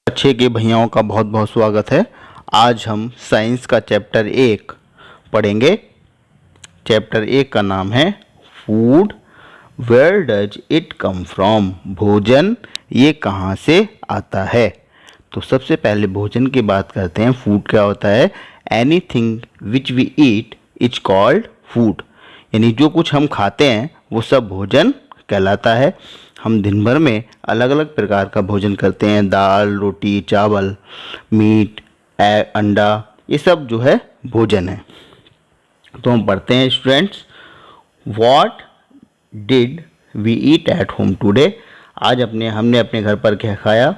अच्छे के भैयाओं का बहुत बहुत स्वागत है। आज हम साइंस का चैप्टर 1 पढ़ेंगे। चैप्टर 1 का नाम है food. Where does it come from? भोजन ये कहाँ से आता है? तो सबसे पहले भोजन की बात करते हैं। फूड क्या होता है? Anything which we eat is called food. यानी जो कुछ हम खाते हैं वो सब भोजन कहलाता है। हम दिन भर में अलग अलग प्रकार का भोजन करते हैं। दाल, रोटी, चावल, मीट, अंडा, ये सब जो है भोजन है। तो हम पढ़ते हैं students. What did we eat at home today? आज हमने अपने घर पर क्या खाया?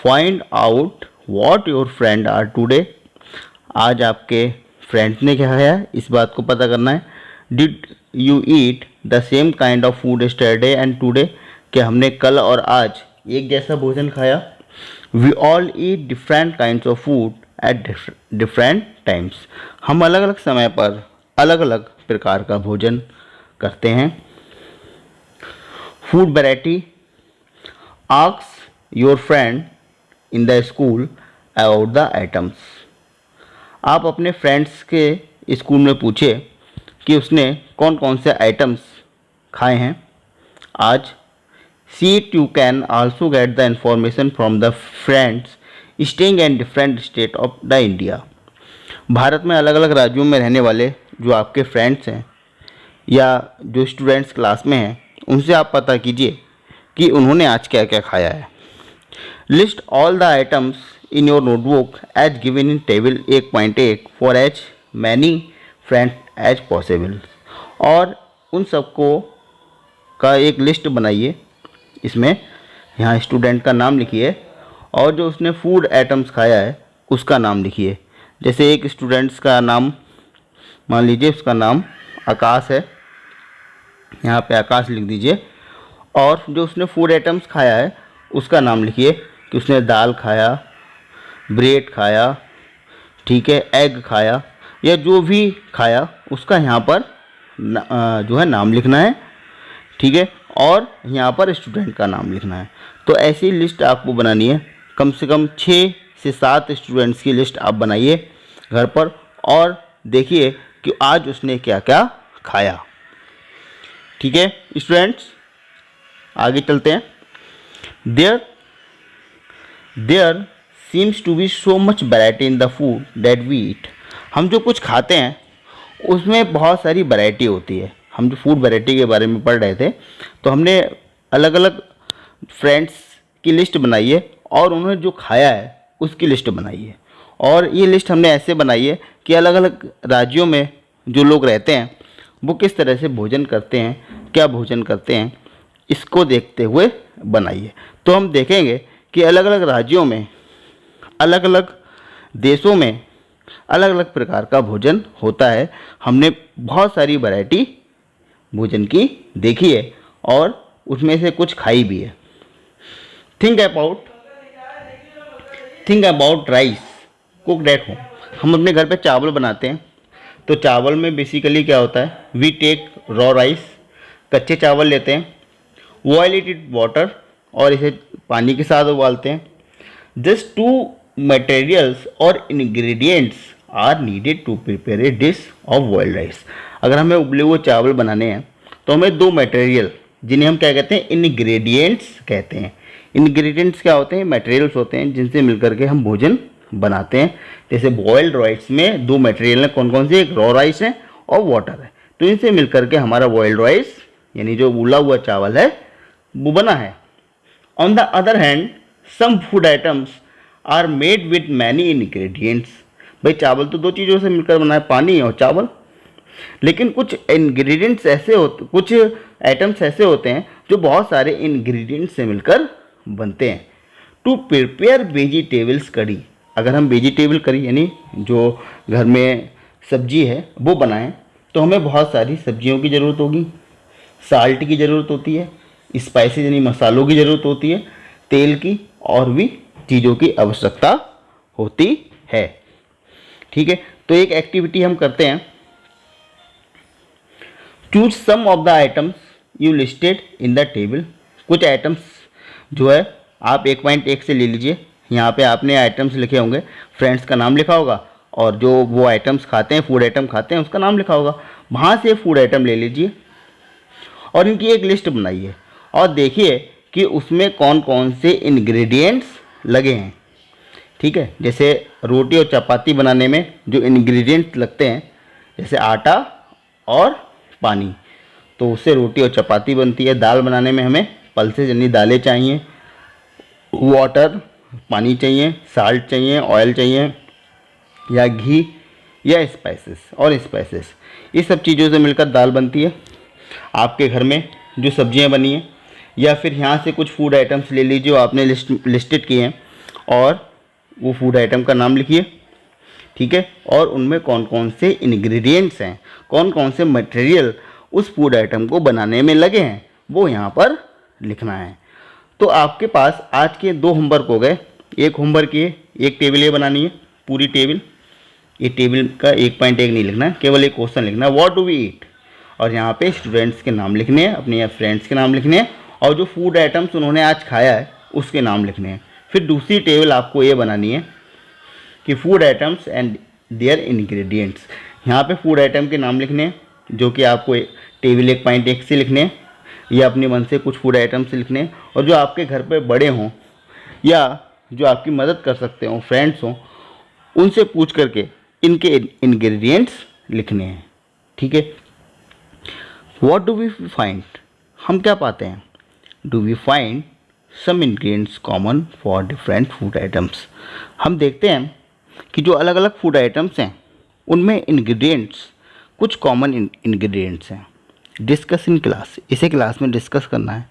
Find out what your friend are today. आज आपके फ्रेंड्स ने क्या खाया, इस बात को पता करना है। Did you eat the same kind of food yesterday and today? कि हमने कल और आज एक जैसा भोजन खाया। We all eat different kinds of food at different times. हम अलग अलग समय पर अलग अलग प्रकार का भोजन करते हैं। Food variety. Ask your friend in the school about the items. आप अपने फ्रेंड्स के स्कूल में पूछे कि उसने कौन कौन से आइटम्स खाए हैं आज। See it, you can also get the information from the friends staying in different state of the India। Bharat में अलग अलग राज्यों में रहने वाले जो आपके फ्रेंड्स हैं या जो स्टूडेंट्स क्लास में हैं, उनसे आप पता कीजिए कि उन्होंने आज क्या क्या खाया है। List all the items in your notebook as given in table 1.1 for as many friends as possible. और उन सबको का एक लिस्ट बनाइए। इसमें यहाँ स्टूडेंट का नाम लिखिए और जो उसने फूड आइटम्स खाया है उसका नाम लिखिए। जैसे एक स्टूडेंट्स का नाम मान लीजिए, उसका नाम आकाश है, यहाँ पे आकाश लिख दीजिए। और जो उसने फूड आइटम्स खाया है उसका नाम लिखिए कि उसने दाल खाया, ब्रेड खाया, ठीक है, एग खाया, या जो भी खाया उसका यहाँ पर जो है नाम लिखना है, ठीक है। और यहाँ पर स्टूडेंट का नाम लिखना है। तो ऐसी लिस्ट आपको बनानी है। कम से कम 6 से 7 स्टूडेंट्स की लिस्ट आप बनाइए घर पर और देखिए कि आज उसने क्या क्या खाया, ठीक है स्टूडेंट्स। आगे चलते हैं। There seems to be so much variety in the food that we eat. हम जो कुछ खाते हैं उसमें बहुत सारी वैरायटी होती है। हम जो फूड वैरायटी के बारे में पढ़ रहे थे तो हमने अलग अलग फ्रेंड्स की लिस्ट बनाई है और उन्होंने जो खाया है उसकी लिस्ट बनाई है। और ये लिस्ट हमने ऐसे बनाई है कि अलग अलग राज्यों में जो लोग रहते हैं वो किस तरह से भोजन करते हैं, क्या भोजन करते हैं, इसको देखते हुए बनाई है। तो हम देखेंगे कि अलग अलग राज्यों में, अलग अलग देशों में अलग अलग प्रकार का भोजन होता है। हमने बहुत सारी वैरायटी भोजन की देखी है और उसमें से कुछ खाई भी है। Think about rice cooked at home. हम अपने घर पे चावल बनाते हैं तो चावल में बेसिकली क्या होता है, वी टेक रॉ राइस, कच्चे चावल लेते हैं, बॉयल इट विद वाटर और इसे पानी के साथ उबालते हैं। जस्ट 2 मटेरियल्स और ingredients are needed to prepare a dish of boiled rice. अगर हमें उबले हुए चावल बनाने हैं तो हमें 2 मटेरियल, जिन्हें हम क्या कहते हैं, इंग्रेडिएंट्स कहते हैं। इंग्रेडिएंट्स क्या होते हैं? मटेरियल्स होते हैं जिनसे मिलकर के हम भोजन बनाते हैं। जैसे बॉइल्ड राइस में 2 मटेरियल हैं, कौन कौन से? एक रॉ राइस है और वाटर है। तो इनसे मिलकर के हमारा बॉइल्ड राइस यानी जो उबला हुआ चावल है वो बना है। On the other hand some food items are made with many ingredients. भाई चावल तो 2 चीज़ों से मिलकर बना है, पानी और चावल। लेकिन कुछ इंग्रेडिएंट्स ऐसे होते, कुछ आइटम्स ऐसे होते हैं जो बहुत सारे इंग्रेडिएंट्स से मिलकर बनते हैं। टू प्रिपेयर वेजिटेबल्स करी। अगर हम वेजिटेबल करी यानी जो घर में सब्जी है वो बनाएं तो हमें बहुत सारी सब्जियों की ज़रूरत होगी, साल्ट की ज़रूरत होती है, स्पाइसेस यानी मसालों की ज़रूरत होती है, तेल की और भी चीज़ों की आवश्यकता होती है, ठीक है। तो एक एक्टिविटी हम करते हैं। Choose some of the items you listed in the table. कुछ आइटम्स जो है आप 1.1 से ले लीजिए यहाँ पे आपने आइटम्स लिखे होंगे, फ्रेंड्स का नाम लिखा होगा और जो वो आइटम्स खाते हैं, फूड आइटम खाते हैं, उसका नाम लिखा होगा। वहाँ से फूड आइटम ले लीजिए और इनकी एक लिस्ट बनाइए और देखिए कि उसमें कौन कौन से इंग्रेडिएंट्स लगे हैं। ठीक है, जैसे रोटी और चपाती बनाने में जो इंग्रेडिएंट्स लगते हैं, जैसे आटा और पानी, तो उससे रोटी और चपाती बनती है। दाल बनाने में हमें पल्सेस यानी दालें चाहिए, वाटर पानी चाहिए, साल्ट चाहिए, ऑयल चाहिए या घी या स्पाइसेस, ये सब चीज़ों से मिलकर दाल बनती है। आपके घर में जो सब्जियां बनी हैं या फिर यहाँ से कुछ फूड आइटम्स ले लीजिए जो आपने लिस्टेड किए हैं और वो फूड आइटम का नाम लिखिए। ठीक है, और उनमें कौन कौन से इंग्रेडिएंट्स हैं, कौन कौन से मटेरियल उस फूड आइटम को बनाने में लगे हैं, वो यहाँ पर लिखना है। तो आपके पास आज के 2 होमवर्क हो गए। एक होमवर्क ये, एक टेबल ये बनानी है, पूरी टेबल। ये टेबल का 1.1 नहीं लिखना है, केवल एक क्वेश्चन लिखना है, व्हाट डू वी ईट। और यहाँ पे स्टूडेंट्स के नाम लिखने हैं, अपने या फ्रेंड्स के नाम लिखने हैं और जो फूड आइटम्स उन्होंने आज खाया है उसके नाम लिखने हैं। फिर दूसरी टेबल आपको ये बनानी है कि food items and their ingredients. यहाँ पे फूड आइटम के नाम लिखने हैं जो कि आपको टेबल 1.1 से लिखने हैं या अपने मन से कुछ फूड आइटम्स से लिखने हैं, और जो आपके घर पे बड़े हों या जो आपकी मदद कर सकते हों, फ्रेंड्स हों, उनसे पूछ करके इनके इंग्रेडिएंट्स लिखने हैं। ठीक है, व्हाट डू वी फाइंड, हम क्या पाते हैं, do we find some ingredients common for different food items. हम देखते हैं कि जो अलग अलग फूड आइटम्स हैं उनमें इंग्रेडिएंट्स कुछ कॉमन इंग्रेडिएंट्स हैं। डिस्कस इन क्लास, इसे क्लास में डिस्कस करना है।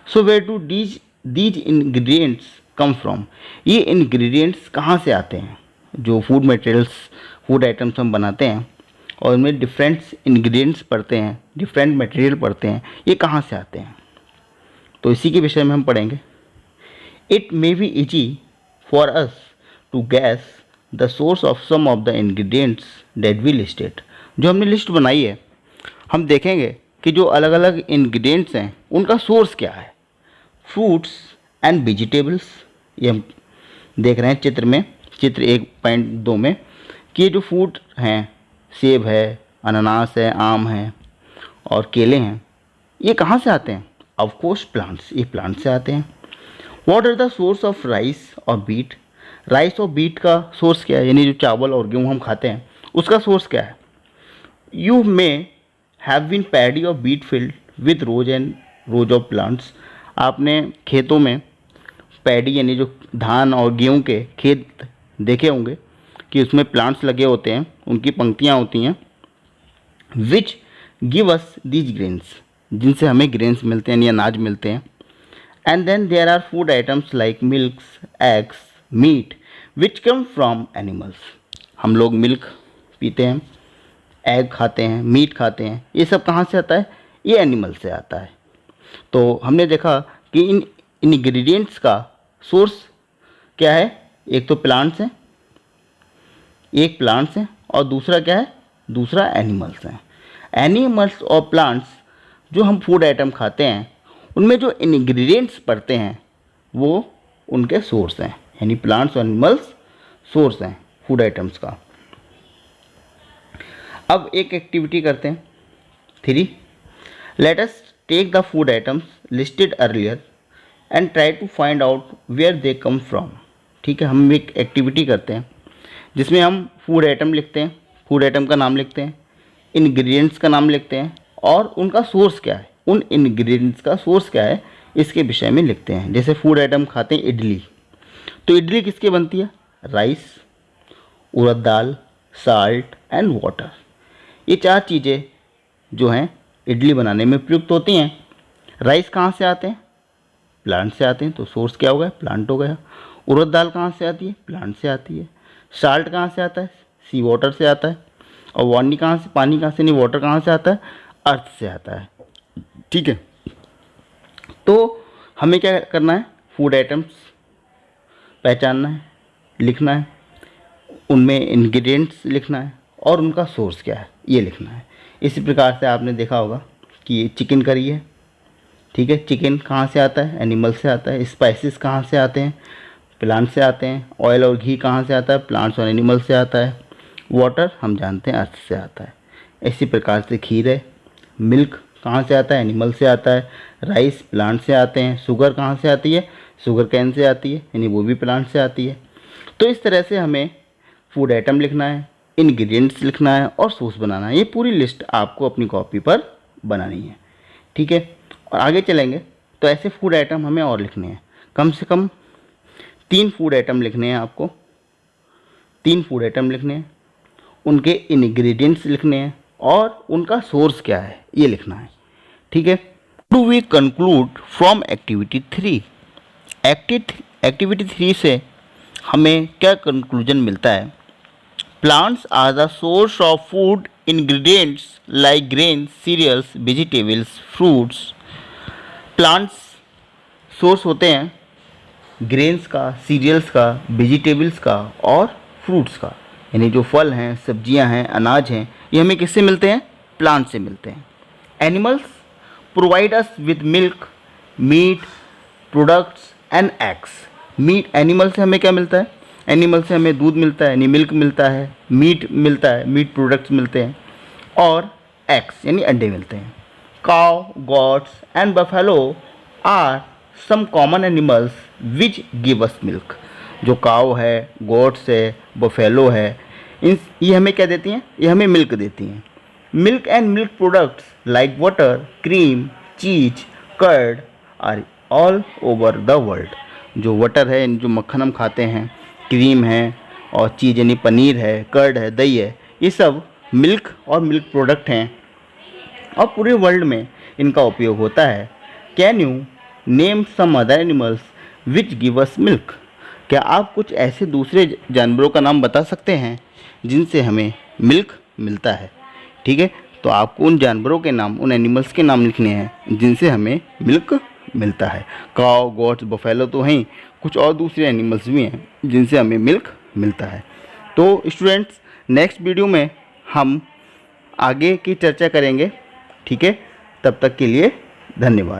So where do these ingredients come from, ये इंग्रेडिएंट्स कहाँ से आते हैं। जो फूड मटेरियल्स, फूड आइटम्स हम बनाते हैं और उनमें डिफरेंट इंग्रेडिएंट्स पड़ते हैं, डिफरेंट मटेरियल पड़ते हैं, ये कहाँ से आते हैं, तो इसी के विषय में हम पढ़ेंगे। It may be easy for us to guess the source of some of the ingredients that we listed. जो हमने लिस्ट बनाई है, हम देखेंगे कि जो अलग अलग इंग्रेडिएंट्स हैं उनका सोर्स क्या है। फ्रूट्स एंड वेजिटेबल्स, ये हम देख रहे हैं चित्र में, चित्र 1.2 में, कि ये जो फ्रूट हैं, सेब है, अनानास है, आम है और केले हैं, ये कहाँ से आते हैं। ऑफ कोर्स प्लांट्स, ये प्लांट से आते हैं। What are the source of rice और बीट, राइस और बीट का सोर्स क्या है, यानी जो चावल और गेहूँ हम खाते हैं उसका सोर्स क्या है। You may have been paddy और beet field with rows of plants, आपने खेतों में पैडी यानी जो धान और गेहूँ के खेत देखे होंगे कि उसमें प्लांट्स लगे होते हैं, उनकी पंक्तियाँ होती हैं। Which give us these grains, जिनसे हमें ग्रेन्स मिलते हैं या अनाज मिलते हैं। And then there are food items like milks, eggs, meat which come from animals, हम लोग मिल्क पीते हैं, एग खाते हैं, मीट खाते हैं, ये सब कहाँ से आता है, ये एनिमल से आता है। तो हमने देखा कि इन इंग्रेडिएंट्स का सोर्स क्या है, एक तो प्लांट्स हैं, एक प्लांट्स हैं और दूसरा क्या है, दूसरा एनिमल्स हैं। एनिमल्स और प्लांट्स जो हम फूड आइटम खाते हैं उनमें जो इंग्रेडिएंट्स पड़ते हैं वो उनके सोर्स हैं, यानी प्लांट्स और एनिमल्स सोर्स हैं फूड आइटम्स का। अब एक एक्टिविटी करते हैं 3। Let us take the food items listed earlier and try to find out where they come from. ठीक है, हम एक एक्टिविटी करते हैं जिसमें हम फूड आइटम लिखते हैं, फूड आइटम का नाम लिखते हैं, इंग्रेडिएंट्स का नाम लिखते हैं और उनका सोर्स क्या है, उन इंग्रेडिएंट्स का सोर्स क्या है इसके विषय में लिखते हैं। जैसे फूड आइटम खाते हैं इडली, तो इडली किसके बनती है, rice, urad dal, salt and water, ये 4 चीज़ें जो हैं इडली बनाने में प्रयुक्त होती हैं। राइस कहाँ से आते हैं, प्लांट से आते हैं, तो सोर्स क्या हो गया, प्लांट हो गया। उड़द दाल कहाँ से आती है, प्लांट से आती है। साल्ट कहाँ से आता है, सी वाटर से आता है। और पानी कहाँ से नहीं, वाटर कहाँ से आता है, अर्थ से आता है। ठीक है, तो हमें क्या करना है, फूड आइटम्स पहचानना है, लिखना है, उनमें इंग्रेडिएंट्स लिखना है और उनका सोर्स क्या है ये लिखना है। इसी प्रकार से आपने देखा होगा कि ये चिकन करी है। ठीक है, चिकन कहाँ से आता है, एनिमल से आता है। स्पाइसेस कहाँ से आते हैं, प्लांट से आते हैं। ऑयल और घी कहाँ से आता है? प्लांट्स और एनिमल से आता है। वाटर हम जानते हैं अर्थ से आता है। इसी प्रकार से खीर है। मिल्क कहाँ से आता है? एनिमल से आता है। राइस प्लांट से आते हैं। शुगर कहाँ से आती है? शुगर कैन से आती है, यानी वो भी प्लांट से आती है। तो इस तरह से हमें फूड आइटम लिखना है, इंग्रेडिएंट्स लिखना है और सॉस बनाना है। ये पूरी लिस्ट आपको अपनी कॉपी पर बनानी है, ठीक है। और आगे चलेंगे तो ऐसे फूड आइटम हमें और लिखने हैं। कम से कम 3 फूड आइटम लिखने हैं आपको। 3 फूड आइटम लिखने हैं, उनके इंग्रेडिएंट्स लिखने हैं और उनका सोर्स क्या है ये लिखना है, ठीक है। Do we conclude from activity 3? Activity 3 से हमें क्या कंक्लूजन मिलता है? Plants are the source of food ingredients like grain, cereals, vegetables, fruits. Plants source होते हैं ग्रेन्स का, सीरियल्स का, वेजिटेबल्स का और फ्रूट्स का, यानी जो फल हैं, सब्जियां हैं, अनाज हैं, ये हमें किससे मिलते हैं? प्लांट से मिलते हैं। Animals provide us with milk, meat, products and eggs. Meat, animal से हमें क्या मिलता है? एनिमल से हमें दूध मिलता है, यानी मिल्क मिलता है, मीट मिलता है, मीट प्रोडक्ट्स मिलते हैं और एग्स यानी अंडे मिलते हैं। Cow, goats and buffalo are some common animals which give us milk. जो काउ है, गोट्स है, बफेलो है, ये हमें क्या देती हैं? ये हमें मिल्क देती हैं। Milk and milk products like butter, cream, cheese, curd are all over the world. जो वाटर है, जो मक्खन हम खाते हैं, क्रीम है और चीज़ यानी पनीर है, कर्ड है, दही है, ये सब मिल्क और मिल्क प्रोडक्ट हैं और पूरे वर्ल्ड में इनका उपयोग होता है। Can you name some other animals which give us milk? क्या आप कुछ ऐसे दूसरे जानवरों का नाम बता सकते हैं जिनसे हमें मिल्क मिलता है, ठीक है। तो आपको उन जानवरों के नाम, उन एनिमल्स के नाम लिखने हैं जिनसे हमें मिल्क मिलता है। काउ, गॉट्स, बफेलो तो हैं, कुछ और दूसरे एनिमल्स भी हैं जिनसे हमें मिल्क मिलता है। तो स्टूडेंट्स, नेक्स्ट वीडियो में हम आगे की चर्चा करेंगे, ठीक है। तब तक के लिए धन्यवाद।